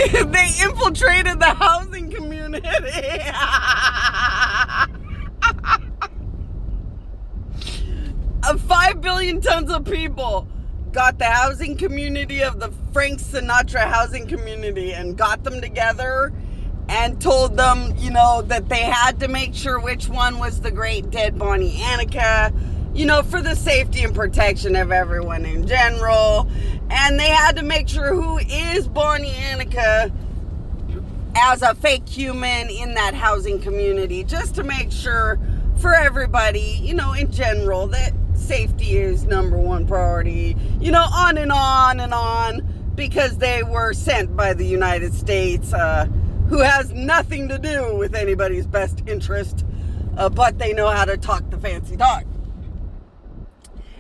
They infiltrated the housing community. 5 billion tons of people got the housing community of the Frank Sinatra housing community and got them together and told them, that they had to make sure which one was the great dead Bonnie Annika, for the safety and protection of everyone in general. And they had to make sure who is Bonnie Annika as a fake human in that housing community, just to make sure for everybody, in general, that safety is number one priority, on and on and on, because they were sent by the United States, who has nothing to do with anybody's best interest, but they know how to talk the fancy talk.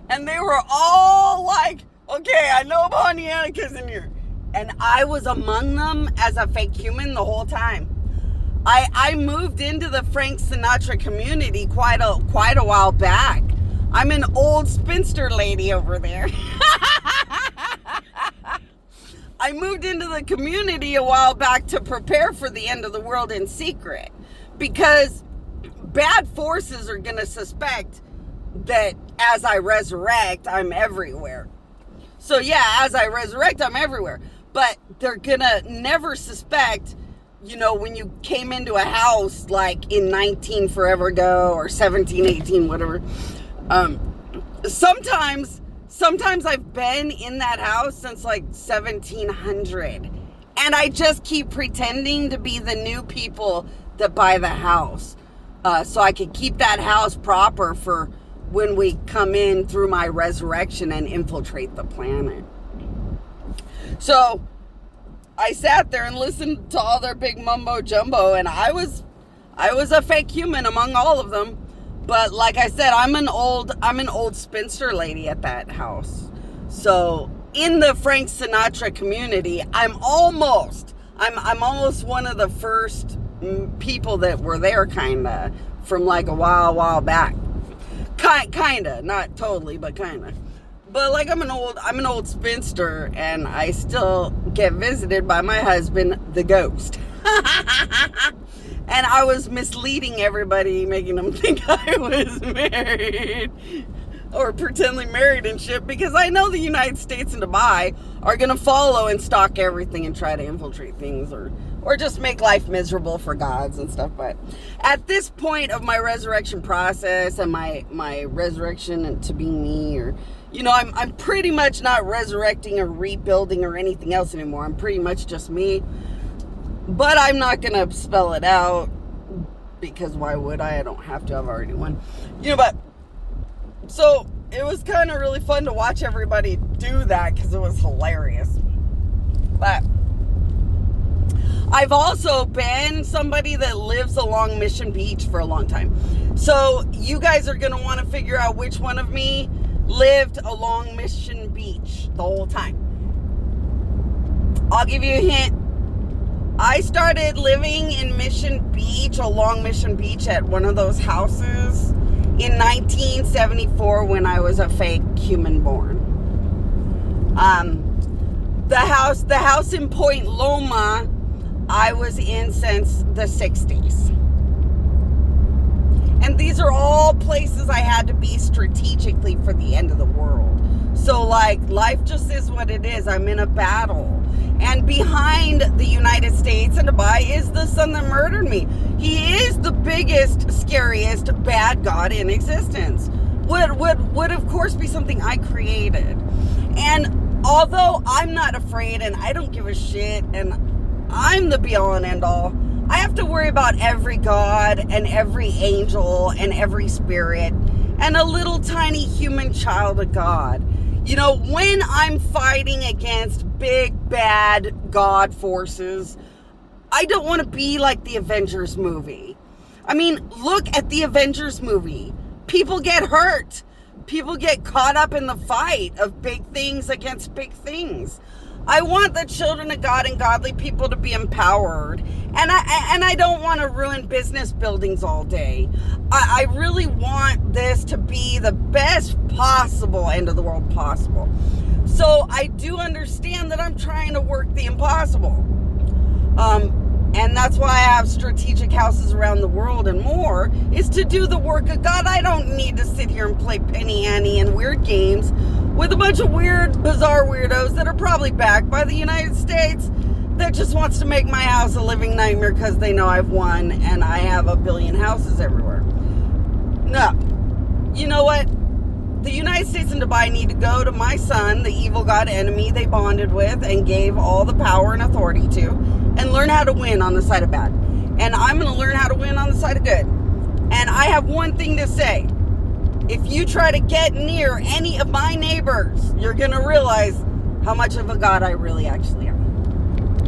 And they were all like, okay, I know Bonnie Annika's in here. And I was among them as a fake human the whole time. I moved into the Frank Sinatra community quite a while back. I'm an old spinster lady over there. I moved into the community a while back to prepare for the end of the world in secret, because bad forces are going to suspect that as I resurrect, I'm everywhere. So yeah, as I resurrect, I'm everywhere. But they're going to never suspect, when you came into a house like in 19 forever ago or 17, 18, whatever. Sometimes I've been in that house since like 1700, and I just keep pretending to be the new people that buy the house, so I could keep that house proper for when we come in through my resurrection and infiltrate the planet. So I sat there and listened to all their big mumbo jumbo, and I was a fake human among all of them. But like I said, I'm an old spinster lady at that house. So in the Frank Sinatra community, I'm almost one of the first people that were there, kinda, from like a while back. Kinda, not totally, but kinda. But like I'm an old spinster, and I still get visited by my husband, the ghost. And I was misleading everybody, making them think I was married or pretending married and shit, because I know the United States and Dubai are going to follow and stalk everything and try to infiltrate things or just make life miserable for gods and stuff. But at this point of my resurrection process and my resurrection to be me, or, I'm pretty much not resurrecting or rebuilding or anything else anymore. I'm pretty much just me. But I'm not going to spell it out, because why would I? I don't have to. I've already won. But so it was kind of really fun to watch everybody do that, because it was hilarious. But I've also been somebody that lives along Mission Beach for a long time. So you guys are going to want to figure out which one of me lived along Mission Beach the whole time. I'll give you a hint. I started living in Mission Beach, along Mission Beach, at one of those houses in 1974 when I was a fake human born. The house in Point Loma, I was in since the 60s. And these are all places I had to be strategically for the end of the world. So like, life just is what it is. I'm in a battle. And behind the United States and Dubai is the son that murdered me. He is the biggest, scariest bad god in existence. Would of course be something I created. And although I'm not afraid and I don't give a shit and I'm the be all and end all, I have to worry about every god and every angel and every spirit and a little tiny human child of God. When I'm fighting against big, bad God forces, I don't want to be like the Avengers movie. I mean, look at the Avengers movie. People get hurt. People get caught up in the fight of big things against big things. I want the children of God and godly people to be empowered. And I don't want to ruin business buildings all day. I really want this to be the best possible end of the world possible. So I do understand that I'm trying to work the impossible. And that's why I have strategic houses around the world and more, is to do the work of God. I don't need to sit here and play penny ante and weird games with a bunch of weird, bizarre weirdos that are probably backed by the United States that just wants to make my house a living nightmare because they know I've won and I have a billion houses everywhere. No. You know what? The United States and Dubai need to go to my son, the evil god enemy they bonded with and gave all the power and authority to, and learn how to win on the side of bad. And I'm going to learn how to win on the side of good. And I have one thing to say. If you try to get near any of my neighbors, you're going to realize how much of a god I really actually am.